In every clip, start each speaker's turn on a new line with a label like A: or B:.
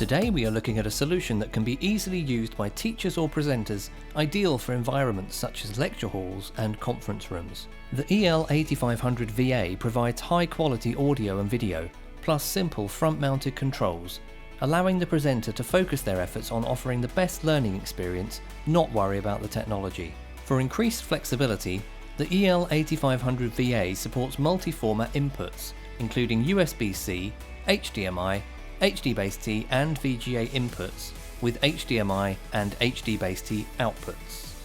A: Today we are looking at a solution that can be easily used by teachers or presenters, ideal for environments such as lecture halls and conference rooms. The EL-8500 VA provides high quality audio and video, plus simple front-mounted controls, allowing the presenter to focus their efforts on offering the best learning experience, not worry about the technology. For increased flexibility, the EL-8500 VA supports multi-format inputs, including USB-C, HDMI, HDBaseT and VGA inputs, with HDMI and HDBaseT outputs.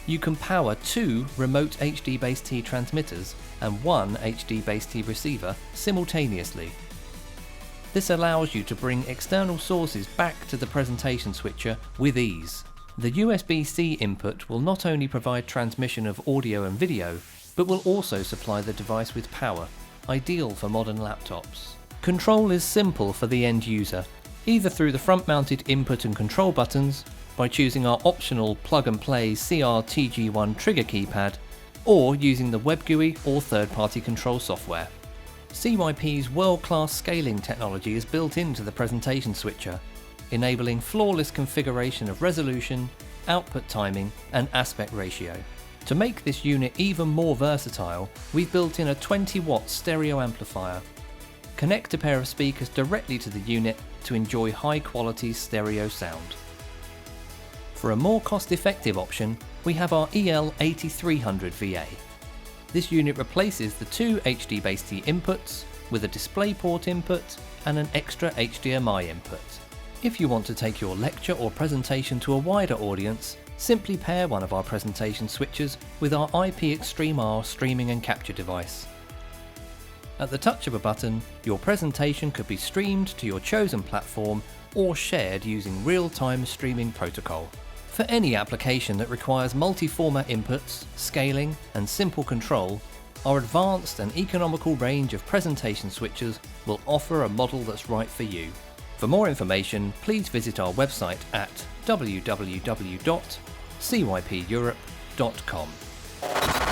A: You can power 2 remote HDBaseT transmitters and 1 HDBaseT receiver simultaneously. This allows you to bring external sources back to the presentation switcher with ease. The USB-C input will not only provide transmission of audio and video, but will also supply the device with power, ideal for modern laptops. Control is simple for the end user, either through the front-mounted input and control buttons, by choosing our optional plug-and-play CRTG1 trigger keypad, or using the web GUI or third-party control software. CYP's world-class scaling technology is built into the presentation switcher, enabling flawless configuration of resolution, output timing and aspect ratio. To make this unit even more versatile, we've built in a 20-watt stereo amplifier. Connect a pair of speakers directly to the unit to enjoy high-quality stereo sound. For a more cost-effective option, we have our EL-8300 VA. This unit replaces the 2 HDBaseT inputs with a DisplayPort input and an extra HDMI input. If you want to take your lecture or presentation to a wider audience, simply pair one of our presentation switches with our IP Extreme R streaming and capture device. At the touch of a button, your presentation could be streamed to your chosen platform or shared using real-time streaming protocol. For any application that requires multi-format inputs, scaling and simple control, our advanced and economical range of presentation switches will offer a model that's right for you. For more information, please visit our website at www.cypeurope.com.